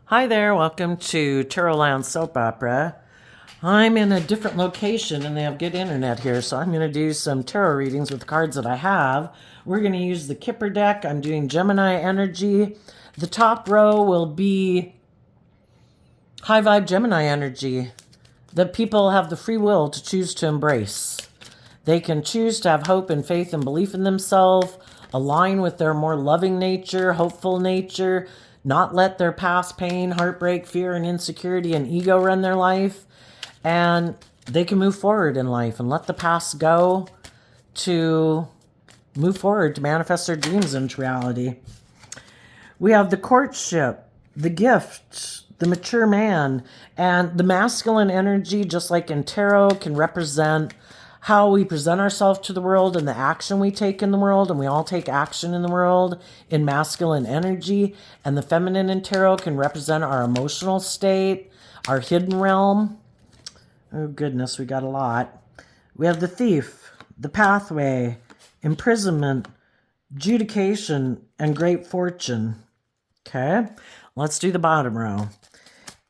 Hi there, welcome to Tarotland Soap Opera. I'm in a different location and they have good internet here, so I'm going to do some tarot readings with cards that I have. We're going to use the Kipper deck. I'm doing Gemini energy. The top row will be high vibe Gemini energy that people have the free will to choose to embrace. They can choose to have hope and faith and belief in themselves, align with their more loving nature, hopeful nature, not let their past pain, heartbreak, fear, and insecurity and ego run their life. And they can move forward in life and let the past go to move forward to manifest their dreams into reality. We have the courtship, the gift, the mature man, and the masculine energy, just like in tarot, can represent how we present ourselves to the world and the action we take in the world, and we all take action in the world in masculine energy. And the feminine in tarot can represent our emotional state, our hidden realm. Oh goodness, we got a lot. We have the thief, the pathway, imprisonment, adjudication, and great fortune. Okay, let's do the bottom row.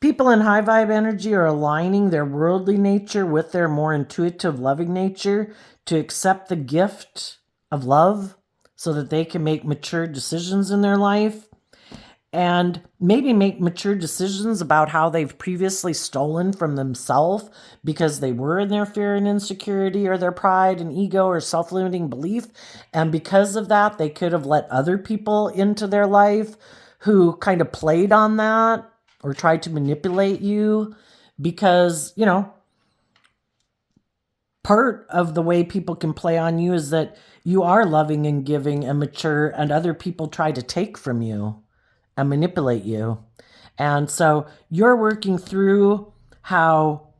People in high vibe energy are aligning their worldly nature with their more intuitive, loving nature to accept the gift of love so that they can make mature decisions in their life and maybe make mature decisions about how they've previously stolen from themselves because they were in their fear and insecurity or their pride and ego or self-limiting belief. And because of that, they could have let other people into their life who kind of played on that or tried to manipulate you because, part of the way people can play on you is that you are loving and giving and mature, and other people try to take from you and manipulate you. And so you're working through how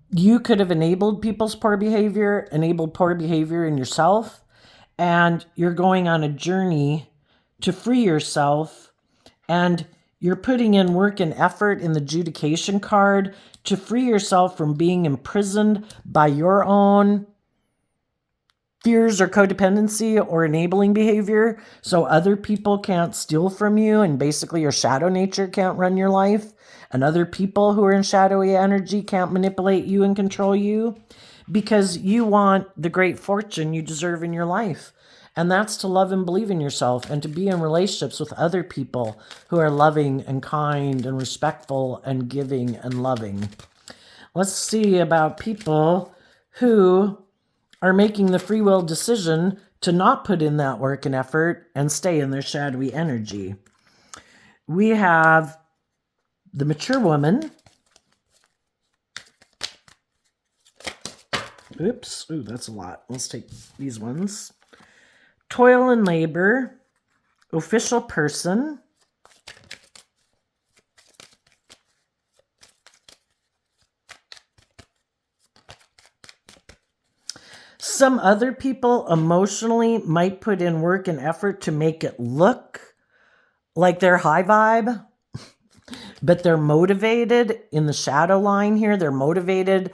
you could have enabled people's poor behavior, enabled poor behavior in yourself, and you're going on a journey to free yourself, and you're putting in work and effort in the adjudication card to free yourself from being imprisoned by your own fears or codependency or enabling behavior, so other people can't steal from you and basically your shadow nature can't run your life, and other people who are in shadowy energy can't manipulate you and control you, because you want the great fortune you deserve in your life. And that's to love and believe in yourself and to be in relationships with other people who are loving and kind and respectful and giving and loving. Let's see about people who are making the free will decision to not put in that work and effort and stay in their shadowy energy. We have the mature woman. Oops, ooh, that's a lot. Let's take these ones. Toil and labor, official person, some other people emotionally might put in work and effort to make it look like they're high vibe, but they're motivated in the shadow line here. They're motivated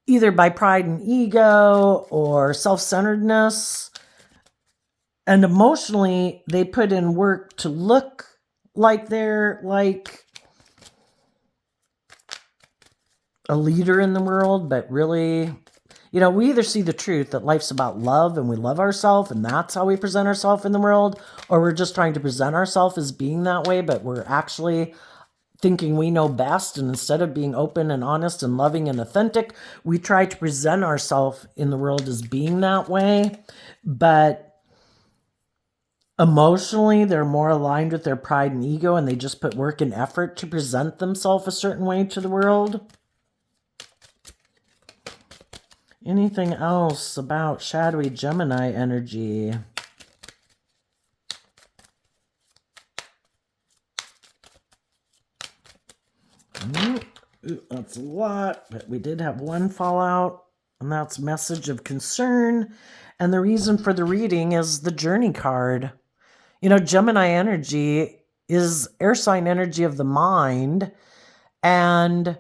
either by pride and ego or self-centeredness. And emotionally, they put in work to look like they're like a leader in the world, but really, we either see the truth that life's about love and we love ourselves and that's how we present ourselves in the world, or we're just trying to present ourselves as being that way, but we're actually thinking we know best, and instead of being open and honest and loving and authentic, we try to present ourselves in the world as being that way. But emotionally, they're more aligned with their pride and ego, and they just put work and effort to present themselves a certain way to the world. Anything else about shadowy Gemini energy? Ooh, that's a lot, but we did have one fallout, and that's message of concern. And the reason for the reading is the journey card. Gemini energy is air sign energy of the mind, and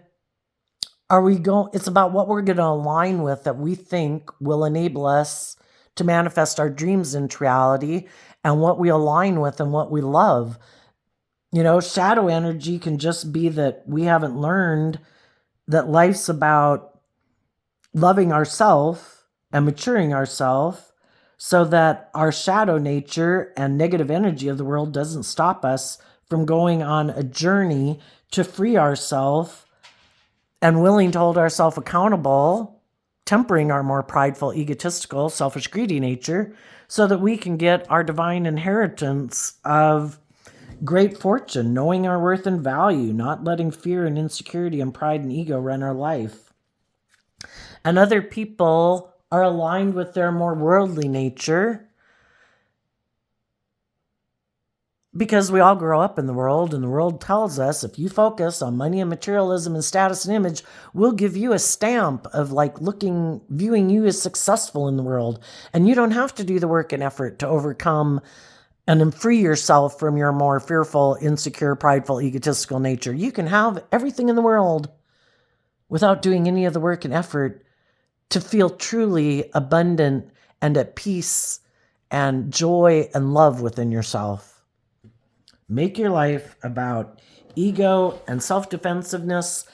it's about what we're going to align with that we think will enable us to manifest our dreams into reality, and what we align with and what we love. Shadow energy can just be that we haven't learned that life's about loving ourselves and maturing ourselves so that our shadow nature and negative energy of the world doesn't stop us from going on a journey to free ourselves and willing to hold ourselves accountable, tempering our more prideful, egotistical, selfish, greedy nature so that we can get our divine inheritance of great fortune, knowing our worth and value, not letting fear and insecurity and pride and ego run our life. And other people are aligned with their more worldly nature because we all grow up in the world, and the world tells us if you focus on money and materialism and status and image, we'll give you a stamp of viewing you as successful in the world. And you don't have to do the work and effort to overcome and then free yourself from your more fearful, insecure, prideful, egotistical nature. You can have everything in the world without doing any of the work and effort to feel truly abundant and at peace and joy and love within yourself. Make your life about ego and self-defensiveness.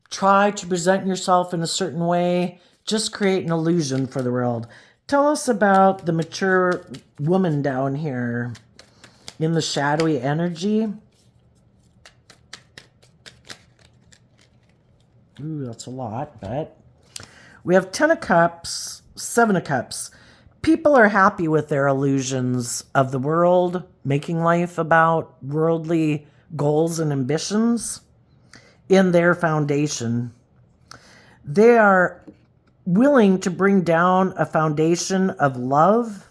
Try to present yourself in a certain way. Just create an illusion for the world. Tell us about the mature woman down here in the shadowy energy. Ooh, that's a lot, but we have 10 of Cups, 7 of Cups. People are happy with their illusions of the world, making life about worldly goals and ambitions in their foundation. They are willing to bring down a foundation of love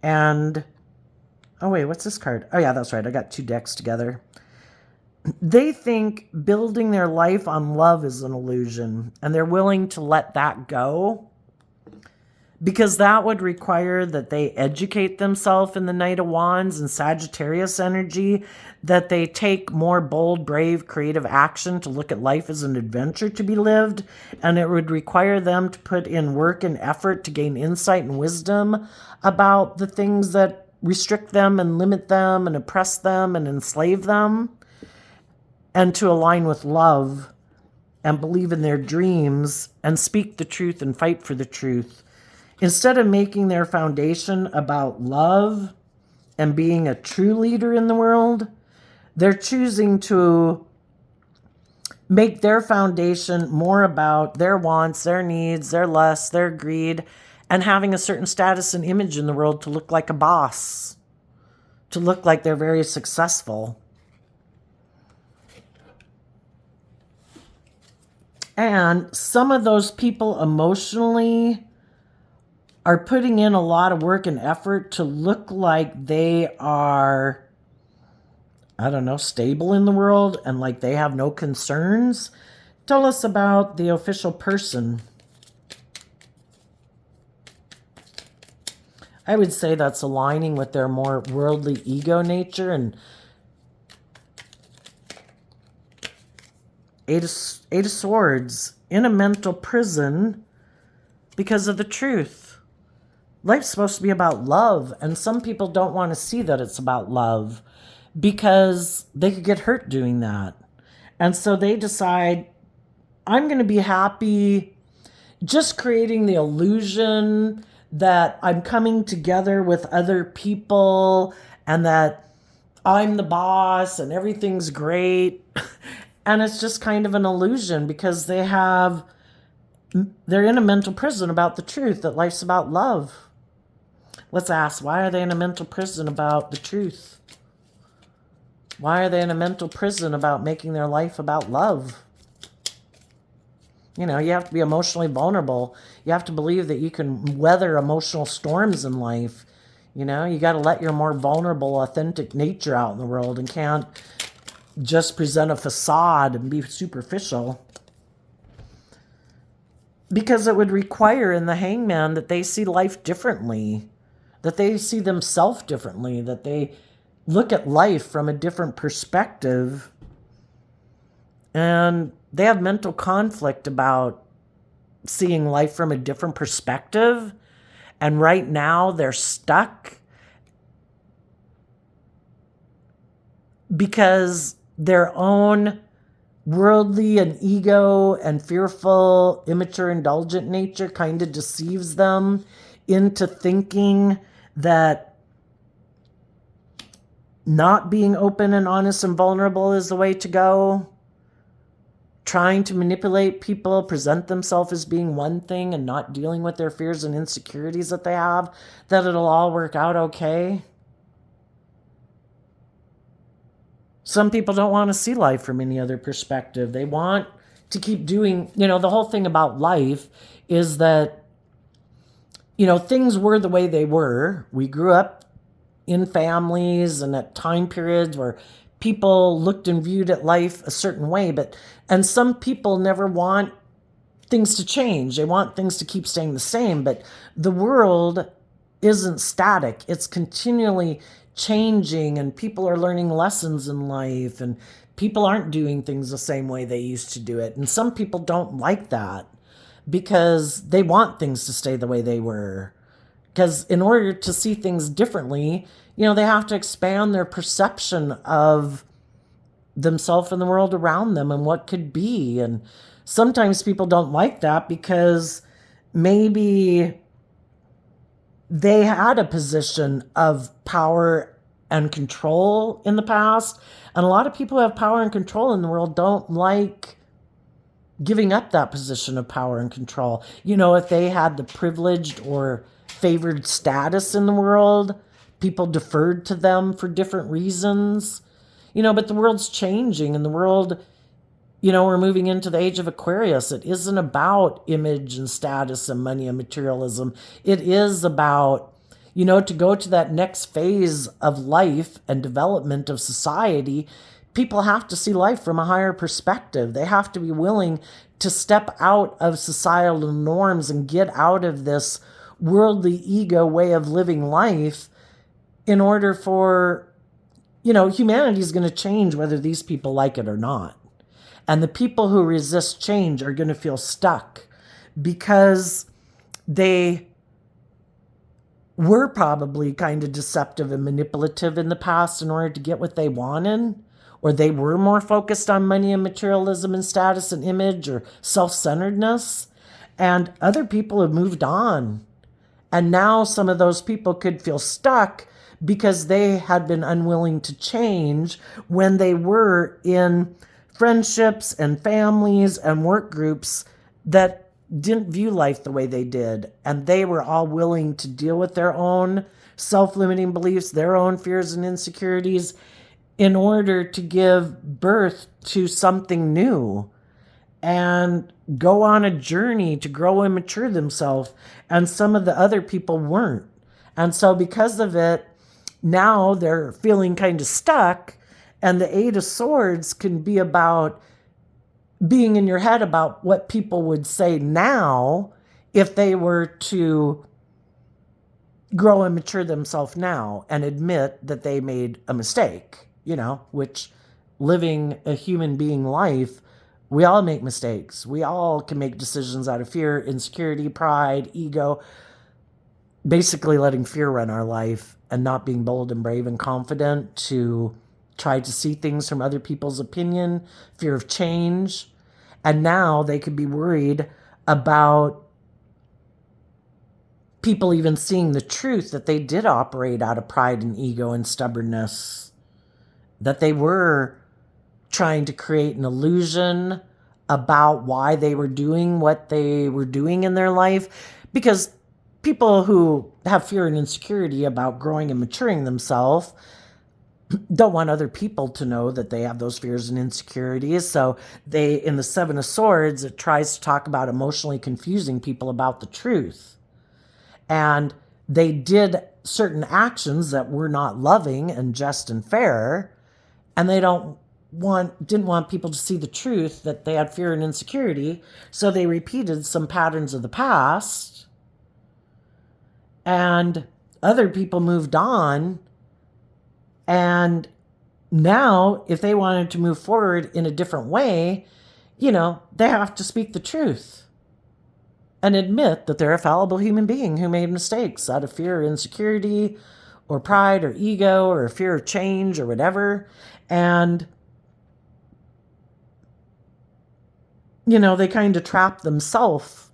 and... Oh, wait, what's this card? Oh, yeah, that's right. I got 2 decks together. They think building their life on love is an illusion, and they're willing to let that go because that would require that they educate themselves in the Knight of Wands and Sagittarius energy, that they take more bold, brave, creative action to look at life as an adventure to be lived, and it would require them to put in work and effort to gain insight and wisdom about the things that restrict them and limit them and oppress them and enslave them, and to align with love and believe in their dreams and speak the truth and fight for the truth. Instead of making their foundation about love and being a true leader in the world, they're choosing to make their foundation more about their wants, their needs, their lusts, their greed, and having a certain status and image in the world to look like a boss, to look like they're very successful. And some of those people emotionally are putting in a lot of work and effort to look like they are, I don't know, stable in the world and like they have no concerns. Tell us about the official person. I would say that's aligning with their more worldly ego nature. And Eight of Swords, in a mental prison because of the truth. Life's supposed to be about love, and some people don't want to see that it's about love because they could get hurt doing that. And so they decide, I'm going to be happy just creating the illusion that I'm coming together with other people and that I'm the boss and everything's great. And it's just kind of an illusion because they're in a mental prison about the truth, that life's about love. Let's ask, why are they in a mental prison about the truth? Why are they in a mental prison about making their life about love? You have to be emotionally vulnerable. You have to believe that you can weather emotional storms in life. You got to let your more vulnerable, authentic nature out in the world and can't just present a facade and be superficial. Because it would require in the Hangman that they see life differently, that they see themselves differently, that they look at life from a different perspective. And they have mental conflict about seeing life from a different perspective. And right now they're stuck because their own worldly and ego and fearful, immature, indulgent nature kind of deceives them into thinking that not being open and honest and vulnerable is the way to go. Trying to manipulate people, present themselves as being one thing and not dealing with their fears and insecurities that they have, that it'll all work out okay. Some people don't want to see life from any other perspective. They want to keep doing, the whole thing about life is that, things were the way they were. We grew up in families and at time periods where people looked and viewed at life a certain way, and some people never want things to change. They want things to keep staying the same, but the world isn't static. It's continually changing, and people are learning lessons in life, and people aren't doing things the same way they used to do it. And some people don't like that because they want things to stay the way they were. Because in order to see things differently, they have to expand their perception of themselves and the world around them and what could be. And sometimes people don't like that because maybe they had a position of power and control in the past. And a lot of people who have power and control in the world don't like giving up that position of power and control. If they had the privileged or favored status in the world, people deferred to them for different reasons. But the world's changing, and the world, we're moving into the age of Aquarius. It isn't about image and status and money and materialism. It is about, to go to that next phase of life and development of society, people have to see life from a higher perspective. They have to be willing to step out of societal norms and get out of this worldly ego way of living life in order for, humanity is going to change whether these people like it or not. And the people who resist change are going to feel stuck because they were probably kind of deceptive and manipulative in the past in order to get what they wanted, or they were more focused on money and materialism and status and image or self-centeredness. And other people have moved on. And now some of those people could feel stuck because they had been unwilling to change when they were in friendships and families and work groups that didn't view life the way they did. And they were all willing to deal with their own self-limiting beliefs, their own fears and insecurities in order to give birth to something new and go on a journey to grow and mature themselves. And some of the other people weren't. And so because of it, now they're feeling kind of stuck. And the Eight of Swords can be about being in your head about what people would say now if they were to grow and mature themselves now and admit that they made a mistake, which living a human being life, we all make mistakes. We all can make decisions out of fear, insecurity, pride, ego, basically letting fear run our life and not being bold and brave and confident to try to see things from other people's opinion, fear of change. And now they could be worried about people even seeing the truth that they did operate out of pride and ego and stubbornness, that they were trying to create an illusion about why they were doing what they were doing in their life. Because people who have fear and insecurity about growing and maturing themselves don't want other people to know that they have those fears and insecurities. So in the Seven of Swords, it tries to talk about emotionally confusing people about the truth. And they did certain actions that were not loving and just and fair. And they didn't want people to see the truth that they had fear and insecurity. So they repeated some patterns of the past. And other people moved on. And now, if they wanted to move forward in a different way, they have to speak the truth and admit that they're a fallible human being who made mistakes out of fear, insecurity, or pride or ego or fear of change or whatever. And, they kind of trap themselves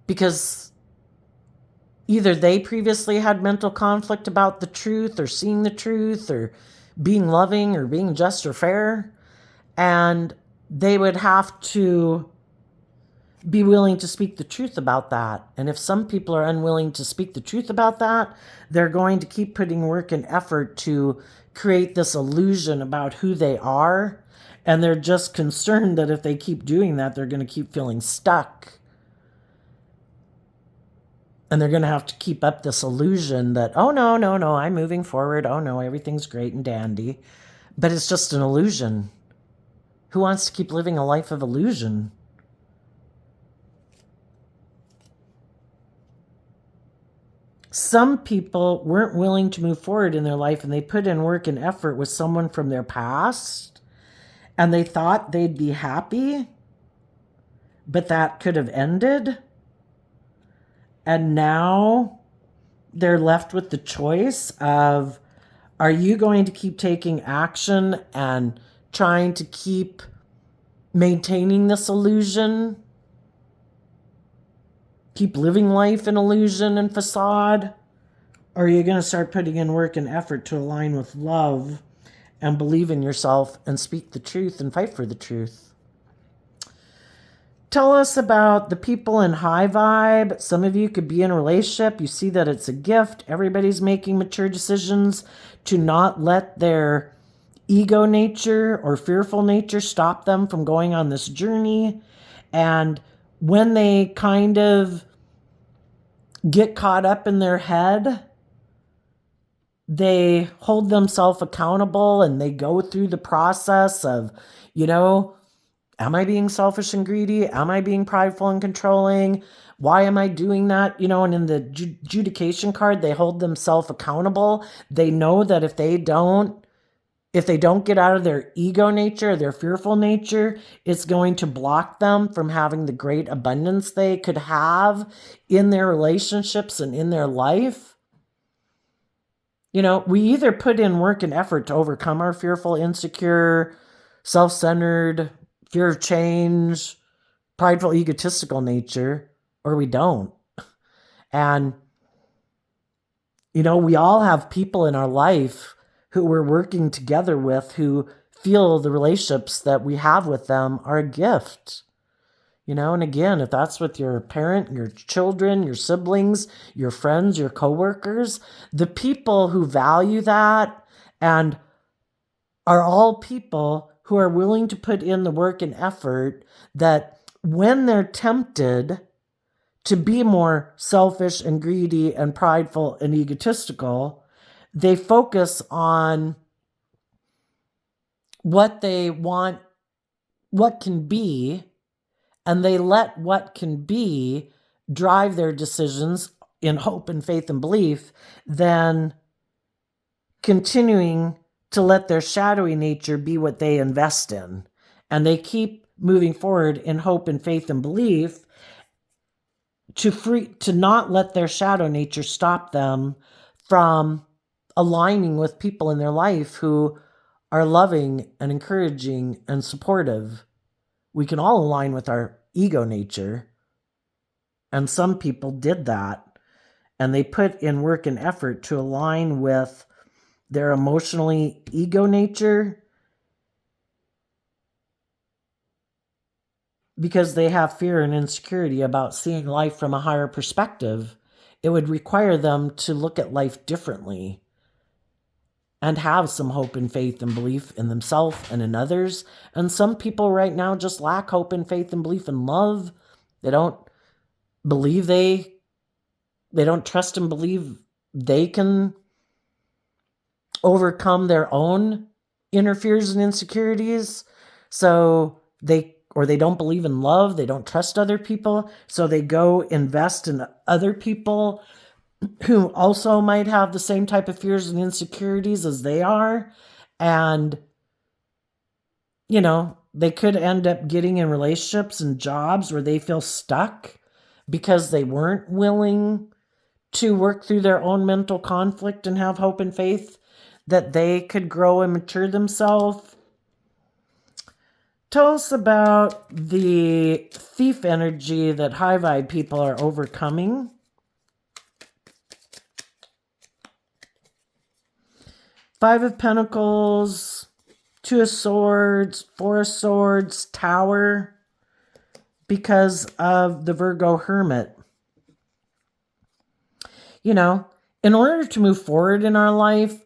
because either they previously had mental conflict about the truth or seeing the truth or being loving or being just or fair. And they would have to be willing to speak the truth about that. And if some people are unwilling to speak the truth about that, they're going to keep putting work and effort to create this illusion about who they are. And they're just concerned that if they keep doing that, they're going to keep feeling stuck. And they're going to have to keep up this illusion that, oh, no, I'm moving forward. Oh, no, everything's great and dandy. But it's just an illusion. Who wants to keep living a life of illusion? Some people weren't willing to move forward in their life, and they put in work and effort with someone from their past, and they thought they'd be happy, but that could have ended. And now they're left with the choice of, are you going to keep taking action and trying to keep maintaining this illusion? Keep living life in illusion and facade? Or are you going to start putting in work and effort to align with love and believe in yourself and speak the truth and fight for the truth? Tell us about the people in high vibe. Some of you could be in a relationship. You see that it's a gift. Everybody's making mature decisions to not let their ego nature or fearful nature stop them from going on this journey. And when they kind of get caught up in their head, they hold themselves accountable and they go through the process of, am I being selfish and greedy? Am I being prideful and controlling? Why am I doing that? And in the adjudication card, they hold themselves accountable. They know that if they don't get out of their ego nature, their fearful nature, it's going to block them from having the great abundance they could have in their relationships and in their life. We either put in work and effort to overcome our fearful, insecure, self-centered, fear of change, prideful, egotistical nature, or we don't. And, we all have people in our life who we're working together with who feel the relationships that we have with them are a gift. And again, if that's with your parent, your children, your siblings, your friends, your coworkers, the people who value that and are all people who are willing to put in the work and effort that when they're tempted to be more selfish and greedy and prideful and egotistical, they focus on what they want, what can be, and they let what can be drive their decisions in hope and faith and belief, then continuing to let their shadowy nature be what they invest in. And they keep moving forward in hope and faith and belief to not let their shadow nature stop them from aligning with people in their life who are loving and encouraging and supportive. We can all align with our ego nature. And some people did that. And they put in work and effort to align with their emotionally ego nature because they have fear and insecurity about seeing life from a higher perspective. It would require them to look at life differently and have some hope and faith and belief in themselves and in others. And some people right now just lack hope and faith and belief in love. They don't believe they don't trust and believe they can overcome their own inner fears and insecurities. So they don't believe in love. They don't trust other people. So they go invest in other people who also might have the same type of fears and insecurities as they are. And, they could end up getting in relationships and jobs where they feel stuck because they weren't willing to work through their own mental conflict and have hope and faith that they could grow and mature themselves. Tell us about the thief energy that high vibe people are overcoming. Five of Pentacles, Two of Swords, Four of Swords, Tower, because of the Virgo Hermit. You know, in order to move forward in our life,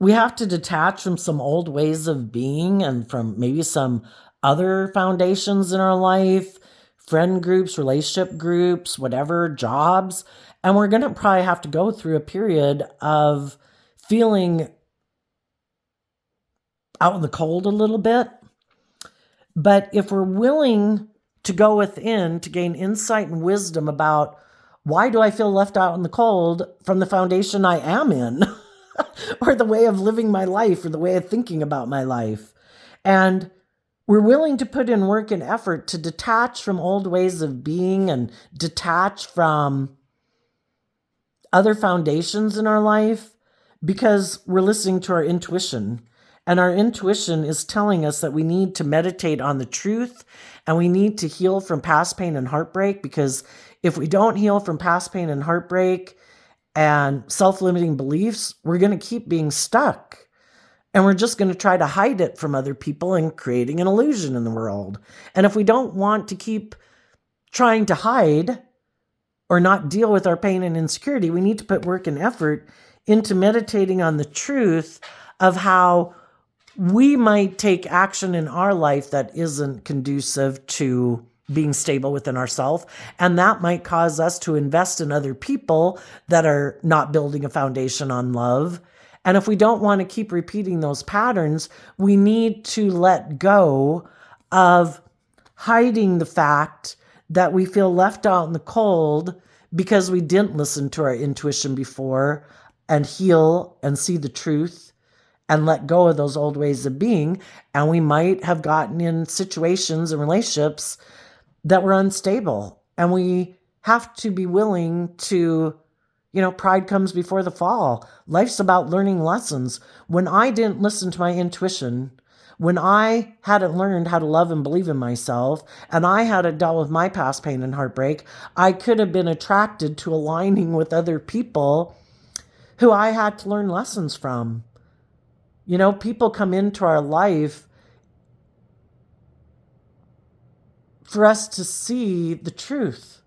we have to detach from some old ways of being and from maybe some other foundations in our life, friend groups, relationship groups, whatever, jobs. And we're going to probably have to go through a period of feeling out in the cold a little bit. But if we're willing to go within to gain insight and wisdom about why do I feel left out in the cold from the foundation I am in, or the way of living my life, or the way of thinking about my life. And we're willing to put in work and effort to detach from old ways of being and detach from other foundations in our life because we're listening to our intuition. And our intuition is telling us that we need to meditate on the truth and we need to heal from past pain and heartbreak, because if we don't heal from past pain and heartbreak and self-limiting beliefs, we're going to keep being stuck. And we're just going to try to hide it from other people and creating an illusion in the world. And if we don't want to keep trying to hide or not deal with our pain and insecurity, we need to put work and effort into meditating on the truth of how we might take action in our life that isn't conducive to being stable within ourselves. And that might cause us to invest in other people that are not building a foundation on love. And if we don't want to keep repeating those patterns, we need to let go of hiding the fact that we feel left out in the cold because we didn't listen to our intuition before and heal and see the truth and let go of those old ways of being. And we might have gotten in situations and relationships that were unstable. And we have to be willing to, pride comes before the fall. Life's about learning lessons. When I didn't listen to my intuition, when I hadn't learned how to love and believe in myself, and I hadn't dealt with my past pain and heartbreak, I could have been attracted to aligning with other people who I had to learn lessons from. People come into our life for us to see the truth.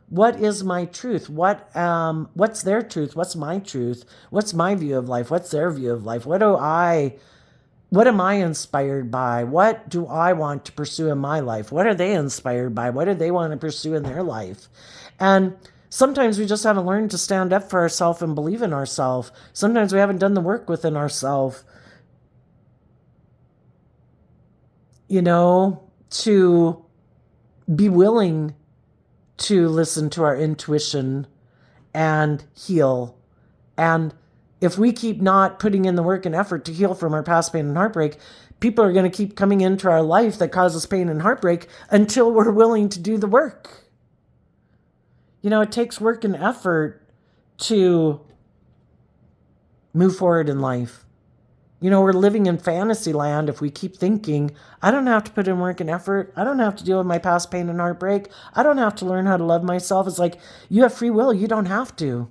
What is my truth? What's their truth? What's my truth? What's my view of life? What's their view of life? What am I inspired by? What do I want to pursue in my life? What are they inspired by? What do they want to pursue in their life? And sometimes we just haven't learned to stand up for ourselves and believe in ourselves. Sometimes we haven't done the work within ourselves, to be willing to listen to our intuition and heal. And if we keep not putting in the work and effort to heal from our past pain and heartbreak, people are going to keep coming into our life that causes pain and heartbreak until we're willing to do the work. It takes work and effort to move forward in life. We're living in fantasy land if we keep thinking, I don't have to put in work and effort. I don't have to deal with my past pain and heartbreak. I don't have to learn how to love myself. It's like, you have free will. You don't have to.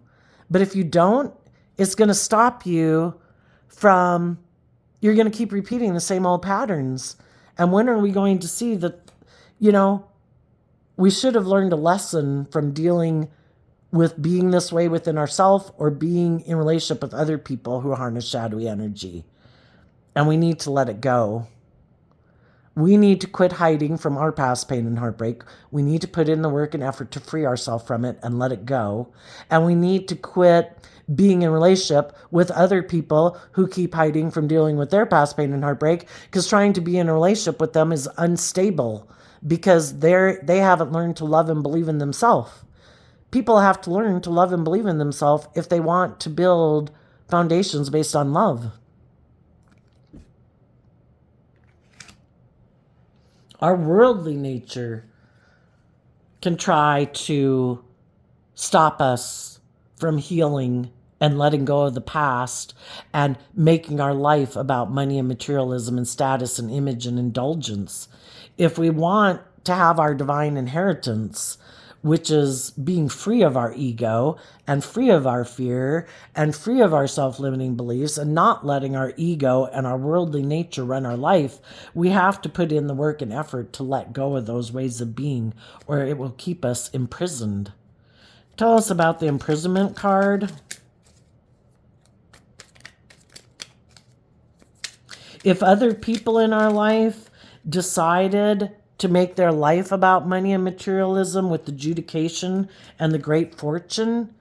But if you don't, it's going to stop you from, you're going to keep repeating the same old patterns. And when are we going to see that, we should have learned a lesson from dealing with being this way within ourselves or being in relationship with other people who harness shadowy energy. And we need to let it go. We need to quit hiding from our past pain and heartbreak. We need to put in the work and effort to free ourselves from it and let it go. And we need to quit being in relationship with other people who keep hiding from dealing with their past pain and heartbreak, because trying to be in a relationship with them is unstable because they haven't learned to love and believe in themselves. People have to learn to love and believe in themselves if they want to build foundations based on love. Our worldly nature can try to stop us from healing and letting go of the past and making our life about money and materialism and status and image and indulgence. If we want to have our divine inheritance, which is being free of our ego and free of our fear and free of our self-limiting beliefs and not letting our ego and our worldly nature run our life, we have to put in the work and effort to let go of those ways of being, or it will keep us imprisoned. Tell us about the imprisonment card. If other people in our life decided to make their life about money and materialism with the adjudication and the great fortune,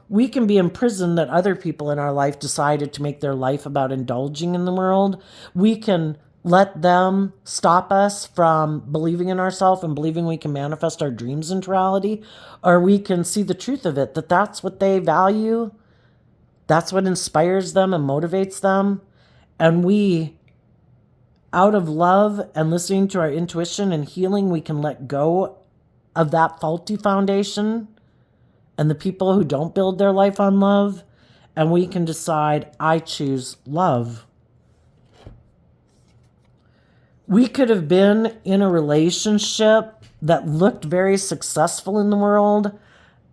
we can be imprisoned that other people in our life decided to make their life about indulging in the world. We can let them stop us from believing in ourselves and believing we can manifest our dreams into reality, or we can see the truth of it, that that's what they value. That's what inspires them and motivates them. And we, out of love and listening to our intuition and healing, we can let go of that faulty foundation and the people who don't build their life on love, and we can decide, I choose love. We could have been in a relationship that looked very successful in the world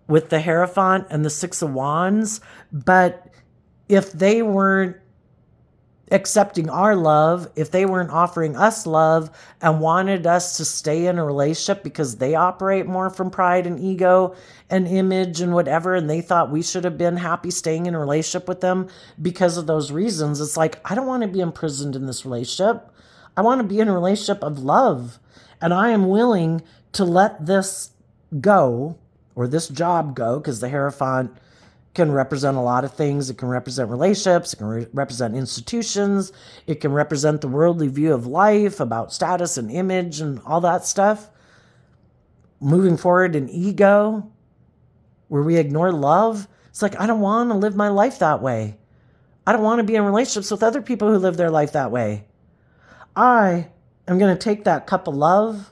with the Hierophant and the Six of Wands, but if they weren't accepting our love, if they weren't offering us love and wanted us to stay in a relationship because they operate more from pride and ego and image and whatever, and they thought we should have been happy staying in a relationship with them because of those reasons, it's like, I don't want to be imprisoned in this relationship. I want to be in a relationship of love, and I am willing to let this go, or this job go, because the Hierophant can represent a lot of things. It can represent relationships. It can represent institutions. It can represent the worldly view of life about status and image and all that stuff. Moving forward in ego, where we ignore love. It's like, I don't want to live my life that way. I don't want to be in relationships with other people who live their life that way. I am going to take that cup of love,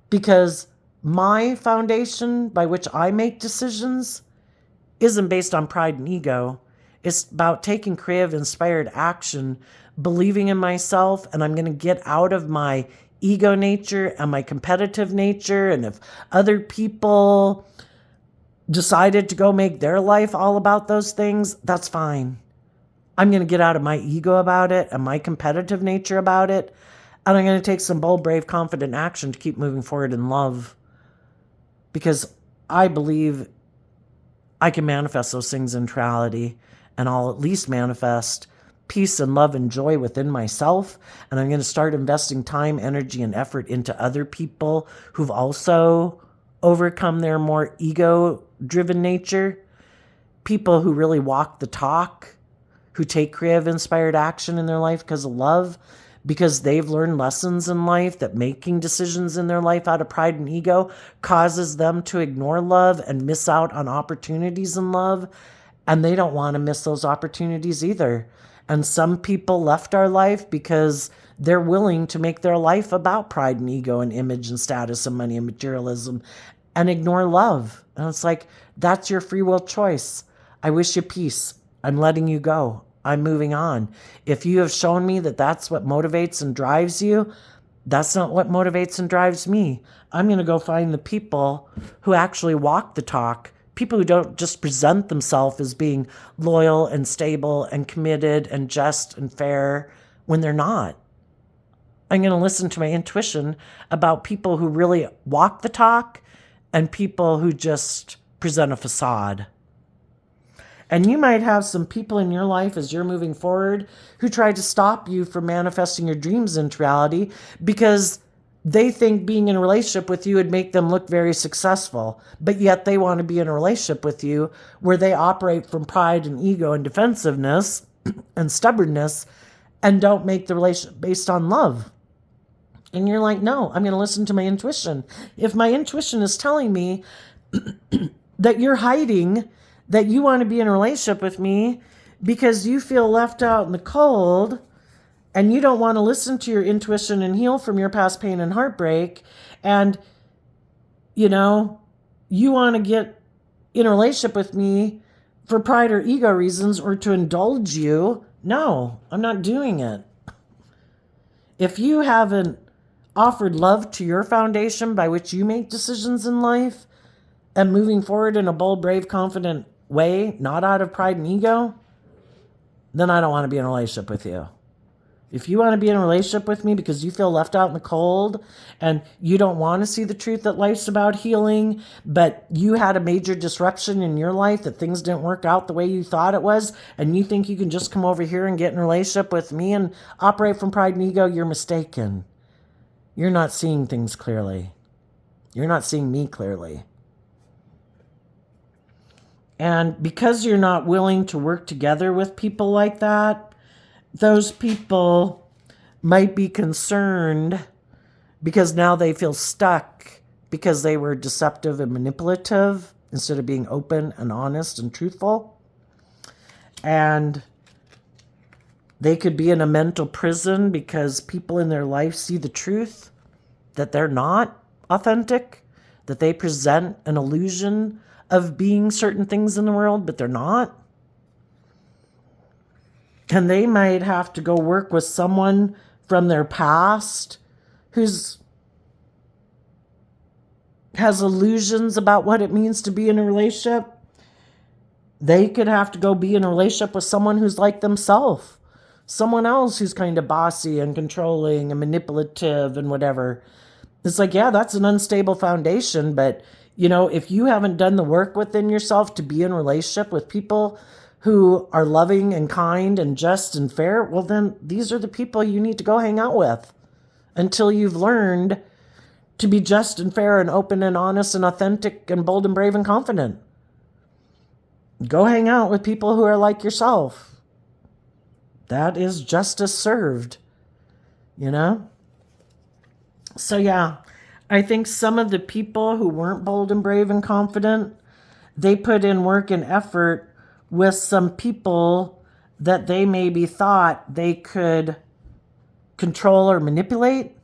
because my foundation by which I make decisions isn't based on pride and ego. It's about taking creative, inspired action, believing in myself, and I'm going to get out of my ego nature and my competitive nature. And if other people decided to go make their life all about those things, that's fine. I'm going to get out of my ego about it and my competitive nature about it. And I'm going to take some bold, brave, confident action to keep moving forward in love. Because I believe I can manifest those things in reality, and I'll at least manifest peace and love and joy within myself. And I'm going to start investing time, energy, and effort into other people who've also overcome their more ego-driven nature. People who really walk the talk, who take creative, inspired action in their life because of love, because they've learned lessons in life that making decisions in their life out of pride and ego causes them to ignore love and miss out on opportunities in love. And they don't want to miss those opportunities either. And some people left our life because they're willing to make their life about pride and ego and image and status and money and materialism and ignore love. And it's like, that's your free will choice. I wish you peace. I'm letting you go. I'm moving on. If you have shown me that that's what motivates and drives you, that's not what motivates and drives me. I'm going to go find the people who actually walk the talk, people who don't just present themselves as being loyal and stable and committed and just and fair when they're not. I'm going to listen to my intuition about people who really walk the talk and people who just present a facade. And you might have some people in your life as you're moving forward who try to stop you from manifesting your dreams into reality because they think being in a relationship with you would make them look very successful. But yet they want to be in a relationship with you where they operate from pride and ego and defensiveness and stubbornness and don't make the relationship based on love. And you're like, no, I'm going to listen to my intuition. If my intuition is telling me that you're hiding, that you want to be in a relationship with me because you feel left out in the cold and you don't want to listen to your intuition and heal from your past pain and heartbreak, and, you want to get in a relationship with me for pride or ego reasons or to indulge you. No, I'm not doing it. If you haven't offered love to your foundation by which you make decisions in life and moving forward in a bold, brave, confident way, not out of pride and ego, then I don't want to be in a relationship with you. If you want to be in a relationship with me because you feel left out in the cold and you don't want to see the truth that life's about healing, but you had a major disruption in your life that things didn't work out the way you thought it was, and you think you can just come over here and get in a relationship with me and operate from pride and ego, you're mistaken. You're not seeing things clearly. You're not seeing me clearly. And because you're not willing to work together with people like that, those people might be concerned because now they feel stuck because they were deceptive and manipulative instead of being open and honest and truthful. And they could be in a mental prison because people in their life see the truth, that they're not authentic, that they present an illusion of being certain things in the world, but they're not. And they might have to go work with someone from their past who's has illusions about what it means to be in a relationship. They could have to go be in a relationship with someone who's like themselves. Someone else who's kind of bossy and controlling and manipulative and whatever. It's like, yeah, that's an unstable foundation. But, if you haven't done the work within yourself to be in a relationship with people who are loving and kind and just and fair, well, then these are the people you need to go hang out with until you've learned to be just and fair and open and honest and authentic and bold and brave and confident. Go hang out with people who are like yourself. That is justice served, So yeah, I think some of the people who weren't bold and brave and confident, they put in work and effort with some people that they maybe thought they could control or manipulate.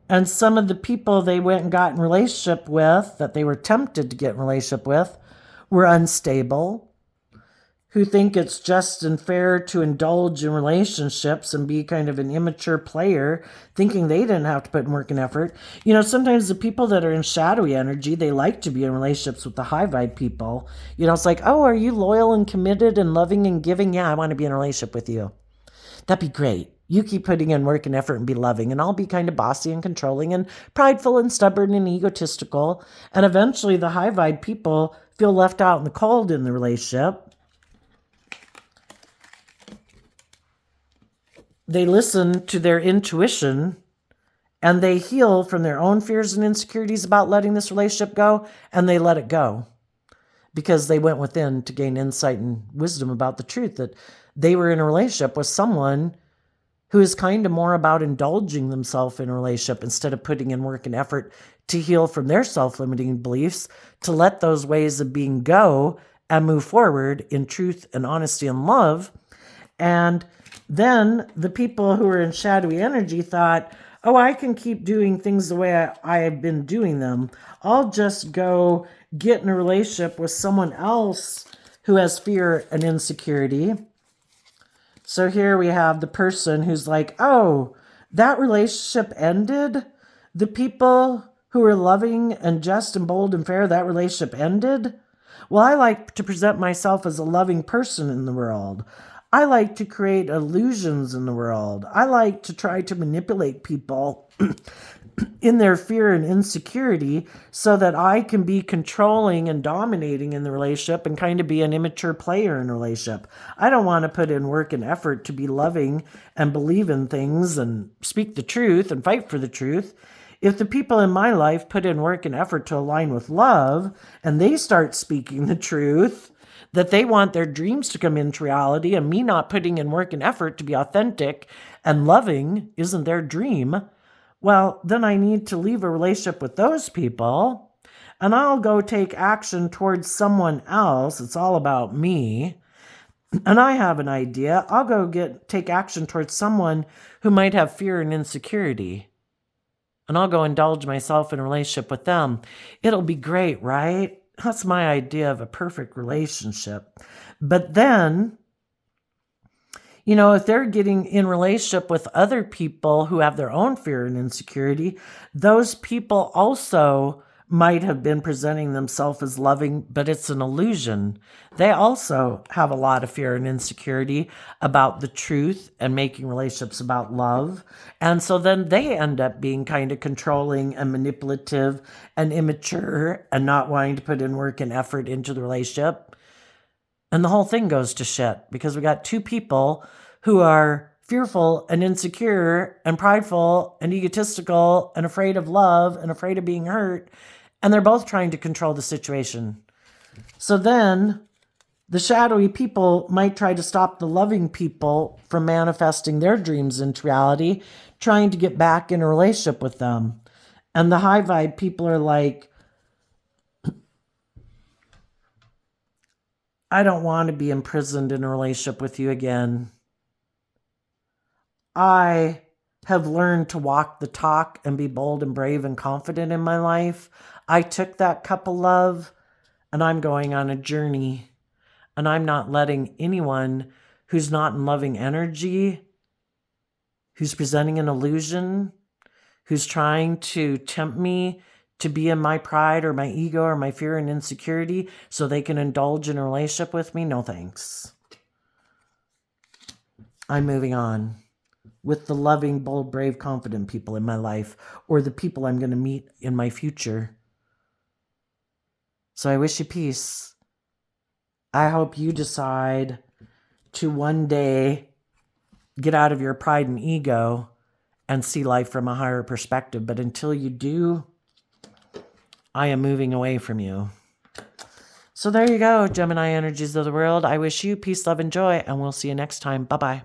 And some of the people they went and got in relationship with, that they were tempted to get in relationship with, were unstable, who think it's just and fair to indulge in relationships and be kind of an immature player, thinking they didn't have to put in work and effort. Sometimes the people that are in shadowy energy, they like to be in relationships with the high vibe people. It's like, oh, are you loyal and committed and loving and giving? Yeah, I want to be in a relationship with you. That'd be great. You keep putting in work and effort and be loving, and I'll be kind of bossy and controlling and prideful and stubborn and egotistical. And eventually the high vibe people feel left out in the cold in the relationship. They listen to their intuition and they heal from their own fears and insecurities about letting this relationship go, and they let it go because they went within to gain insight and wisdom about the truth that they were in a relationship with someone who is kind of more about indulging themselves in a relationship instead of putting in work and effort to heal from their self-limiting beliefs, to let those ways of being go and move forward in truth and honesty and love. And then the people who are in shadowy energy thought, oh, I can keep doing things the way I have been doing them. I'll just go get in a relationship with someone else who has fear and insecurity. So here we have the person who's like, oh, that relationship ended? The people who are loving and just and bold and fair, that relationship ended? Well, I like to present myself as a loving person in the world. I like to create illusions in the world. I like to try to manipulate people in their fear and insecurity so that I can be controlling and dominating in the relationship and kind of be an immature player in a relationship. I don't want to put in work and effort to be loving and believe in things and speak the truth and fight for the truth. If the people in my life put in work and effort to align with love and they start speaking the truth, that they want their dreams to come into reality, and me not putting in work and effort to be authentic and loving isn't their dream, well, then I need to leave a relationship with those people, and I'll go take action towards someone else. It's all about me. And I have an idea. I'll go take action towards someone who might have fear and insecurity. And I'll go indulge myself in a relationship with them. It'll be great, right? That's my idea of a perfect relationship. But then, if they're getting in relationship with other people who have their own fear and insecurity, those people also might have been presenting themselves as loving, but it's an illusion. They also have a lot of fear and insecurity about the truth and making relationships about love. And so then they end up being kind of controlling and manipulative and immature and not wanting to put in work and effort into the relationship. And the whole thing goes to shit because we got two people who are fearful and insecure and prideful and egotistical and afraid of love and afraid of being hurt. And they're both trying to control the situation. So then the shadowy people might try to stop the loving people from manifesting their dreams into reality, trying to get back in a relationship with them. And the high vibe people are like, I don't want to be imprisoned in a relationship with you again. I have learned to walk the talk and be bold and brave and confident in my life. I took that cup of love and I'm going on a journey, and I'm not letting anyone who's not in loving energy, who's presenting an illusion, who's trying to tempt me to be in my pride or my ego or my fear and insecurity so they can indulge in a relationship with me. No thanks. I'm moving on with the loving, bold, brave, confident people in my life, or the people I'm going to meet in my future. So I wish you peace. I hope you decide to one day get out of your pride and ego and see life from a higher perspective. But until you do, I am moving away from you. So there you go, Gemini energies of the world. I wish you peace, love, and joy, and we'll see you next time. Bye-bye.